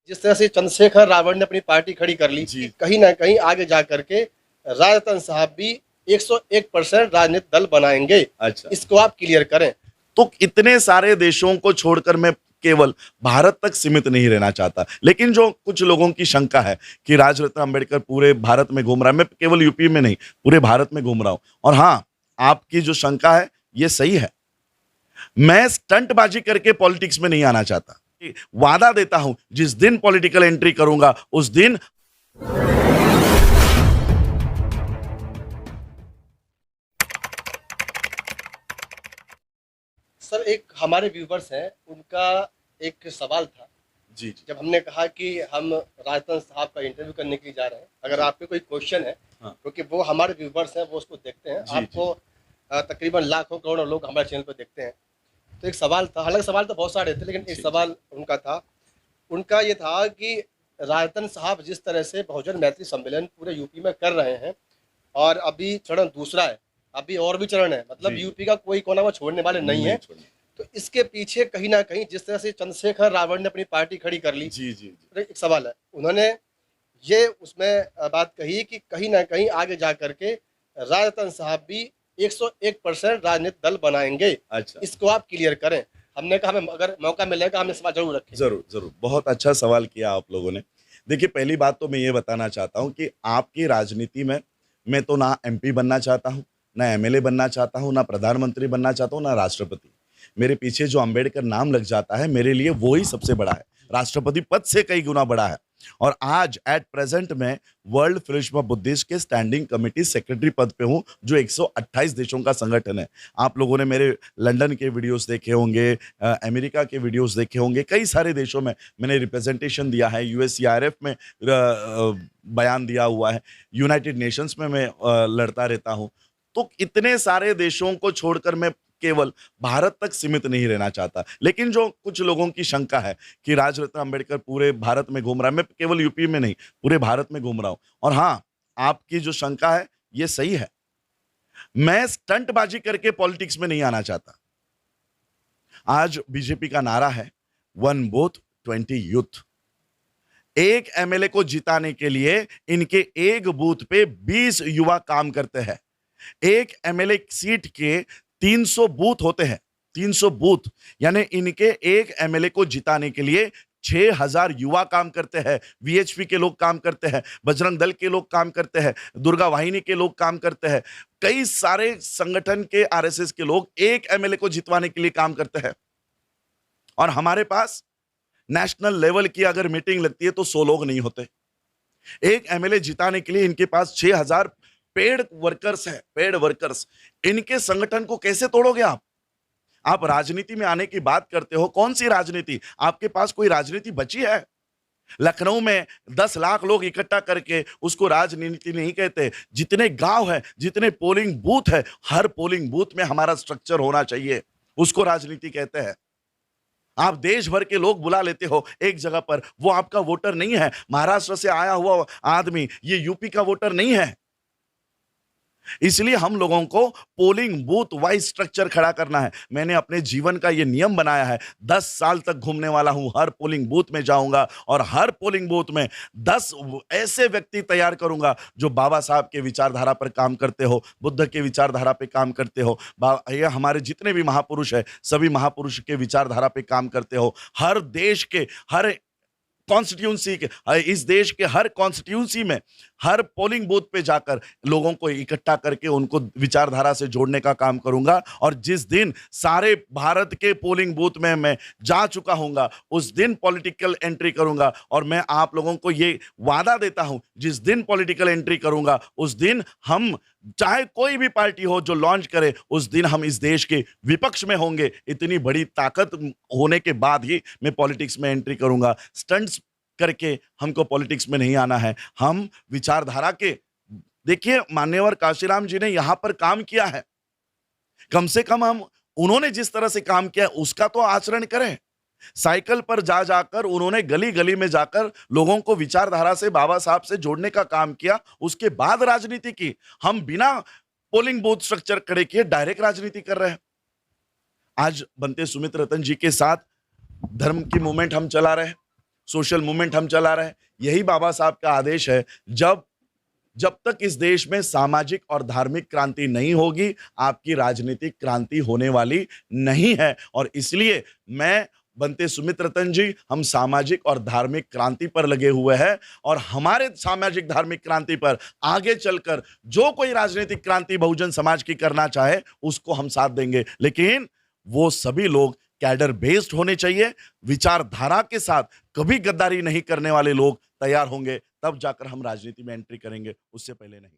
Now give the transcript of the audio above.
जिस तरह से चंद्रशेखर रावण ने अपनी पार्टी खड़ी कर ली जी। कि कहीं ना कहीं आगे जा करके राजरतन साहब भी 101% राजनीतिक दल बनाएंगे। अच्छा, इसको आप क्लियर करें। तो इतने सारे देशों को छोड़कर मैं केवल भारत तक सीमित नहीं रहना चाहता। लेकिन जो कुछ लोगों की शंका है कि राजरत्न अंबेडकर पूरे भारत में घूम रहा है, मैं केवल यूपी में नहीं, पूरे भारत में घूम रहा हूं। और हाँ, आपकी जो शंका है, ये सही है। मैं स्टंटबाजी करके पॉलिटिक्स में नहीं आना चाहता। वादा देता हूं, जिस दिन पॉलिटिकल एंट्री करूंगा, उस दिन सर, एक हमारे व्यूवर्स हैं, उनका एक सवाल था। जी जी जब हमने कहा कि हम राजरतन साहब का इंटरव्यू करने के लिए जा रहे हैं, अगर जी। आप पे कोई क्वेश्चन है, हाँ। क्योंकि वो हमारे व्यूवर्स हैं, वो उसको देखते हैं। जी, आपको तकरीबन लाखों करोड़ों लोग हमारे चैनल पर देखते हैं। तो एक सवाल था, हालांकि सवाल तो बहुत सारे थे, लेकिन एक जी, सवाल उनका था। उनका ये था कि राजरतन साहब जिस तरह से बहुजन मैत्री सम्मेलन पूरे यूपी में कर रहे हैं, और अभी चरण दूसरा है, अभी और भी चरण है, मतलब जी। यूपी का कोई कोना वो छोड़ने वाले नहीं है। छोड़ना। तो इसके पीछे कहीं ना कहीं जिस तरह से चंद्रशेखर रावण ने अपनी पार्टी खड़ी कर ली, जी जी जी। तो एक सवाल है, उन्होंने ये उसमें बात कही कि कहीं ना कहीं आगे जा करके राजरतन साहब भी 101% राजनीतिक दल बनाएंगे। अच्छा। इसको आप क्लियर करें। हमने कहा हमें अगर मौका मिलेगा हम ये सवाल जरूर रखेंगे। ज़रूर, ज़रूर। बहुत अच्छा सवाल किया आप लोगों ने। देखिए, पहली बात तो मैं ये बताना चाहता हूँ कि आपकी राजनीति में मैं तो ना एमपी बनना चाहता हूँ, ना एमएलए बनना चाहता हूँ, ना प्रधानमंत्री बनना चाहता हूँ, ना राष्ट्रपति। मेरे पीछे जो अंबेडकर नाम लग जाता है, मेरे लिए वो ही सबसे बड़ा है। राष्ट्रपति पद से कई गुना बड़ा है। और आज एट प्रेज़ेंट मैं वर्ल्ड फेडरेशन ऑफ बुद्धिस्ट के स्टैंडिंग कमिटी सेक्रेटरी पद पे हूँ, जो 128 देशों का संगठन है। आप लोगों ने मेरे लंदन के वीडियोज़ देखे होंगे, अमेरिका के वीडियोज़ देखे होंगे, कई सारे देशों में मैंने रिप्रेजेंटेशन दिया है, यूएससीआरएफ में बयान दिया हुआ है, यूनाइटेड नेशंस में मैं लड़ता रहता हूँ। तो इतने सारे देशों को छोड़कर मैं केवल भारत तक सीमित नहीं रहना चाहता। लेकिन जो कुछ लोगों की शंका है कि राजरत्न अंबेडकर पूरे भारत में घूम रहा है, मैं केवल यूपी में नहीं, पूरे भारत में घूम रहा हूँ। और हाँ, आपकी जो शंका है, ये सही है। मैं स्टंटबाजी करके पॉलिटिक्स में नहीं आना चाहता। आज बीजेपी का नारा है, वन बूथ 20 यूथ। एक एमएलए को जिताने के लिए इनके एक बूथ पे 20 युवा काम करते हैं। एक एमएलए सीट के 300 बूथ होते हैं। 300 बूथ, यानी इनके एक एमएलए को जिताने के लिए 6000 युवा काम करते हैं, वीएचपी के लोग काम करते हैं, बजरंग दल के लोग काम करते हैं, दुर्गा वाहिनी के लोग काम करते हैं, कई सारे संगठन के, आरएसएस के लोग एक एमएलए को जितवाने के लिए काम करते हैं। और हमारे पास नेशनल लेवल की अगर मीटिंग लगती है तो 100 लोग नहीं होते। एक एमएलए जिताने के लिए इनके पास 6000 पेड वर्कर्स हैं, पेड वर्कर्स। इनके संगठन को कैसे तोड़ोगे आप? आप राजनीति में आने की बात करते हो, कौन सी राजनीति? आपके पास कोई राजनीति बची है? लखनऊ में 10 लाख लोग इकट्ठा करके उसको राजनीति नहीं कहते। जितने गांव है, जितने पोलिंग बूथ है, हर पोलिंग बूथ में हमारा स्ट्रक्चर होना चाहिए, उसको राजनीति कहते हैं। आप देश भर के लोग बुला लेते हो एक जगह पर, वो आपका वोटर नहीं है। महाराष्ट्र से आया हुआ आदमी ये यूपी का वोटर नहीं है। इसलिए हम लोगों को पोलिंग बूथ वाइज स्ट्रक्चर खड़ा करना है। मैंने अपने जीवन का ये नियम बनाया है, 10 साल तक घूमने वाला हूं, हर पोलिंग बूथ में जाऊंगा और हर पोलिंग बूथ में 10 ऐसे व्यक्ति तैयार करूंगा जो बाबा साहब के विचारधारा पर काम करते हो, बुद्ध के विचारधारा पे काम करते हो, ये हमारे जितने भी महापुरुष है, सभी महापुरुष के विचारधारा पे काम करते हो। हर देश के हर कॉन्स्टिट्यूंसी के, इस देश के हर कॉन्स्टिट्यूंसी में, हर पोलिंग बूथ पे जाकर लोगों को इकट्ठा करके उनको विचारधारा से जोड़ने का काम करूंगा। और जिस दिन सारे भारत के पोलिंग बूथ में मैं जा चुका हूंगा, उस दिन पॉलिटिकल एंट्री करूंगा। और मैं आप लोगों को ये वादा देता हूं, जिस दिन पॉलिटिकल एंट्री करूंगा, उस दिन हम, चाहे कोई भी पार्टी हो जो लॉन्च करे, उस दिन हम इस देश के विपक्ष में होंगे। इतनी बड़ी ताकत होने के बाद ही मैं पॉलिटिक्स में एंट्री करूंगा। स्टंट्स करके हमको पॉलिटिक्स में नहीं आना है। हम विचारधारा के, देखिए मान्यवर काशीराम जी ने यहां पर काम किया है, कम से कम हम, उन्होंने जिस तरह से काम किया उसका तो आचरण करें। साइकिल पर जा जाकर उन्होंने गली गली में जाकर लोगों को विचारधारा से, बाबा साहब से जोड़ने का काम किया, उसके बाद राजनीति की। हम बिना पोलिंग बूथ स्ट्रक्चर खड़े किए डायरेक्ट राजनीति कर रहे हैं। आज बनते सुमित रतन जी के साथ धर्म की मूवमेंट हम चला रहे हैं। सोशल मूवमेंट हम चला रहे हैं। यही बाबा साहब का आदेश है, जब जब तक इस देश में सामाजिक और धार्मिक क्रांति नहीं होगी, आपकी राजनीतिक क्रांति होने वाली नहीं है। और इसलिए मैं, बनते सुमित रतन जी, हम सामाजिक और धार्मिक क्रांति पर लगे हुए हैं, और हमारे सामाजिक धार्मिक क्रांति पर आगे चलकर जो कोई राजनीतिक क्रांति बहुजन समाज की करना चाहे उसको हम साथ देंगे। लेकिन वो सभी लोग कैडर बेस्ड होने चाहिए, विचारधारा के साथ कभी गद्दारी नहीं करने वाले लोग तैयार होंगे, तब जाकर हम राजनीति में एंट्री करेंगे, उससे पहले नहीं।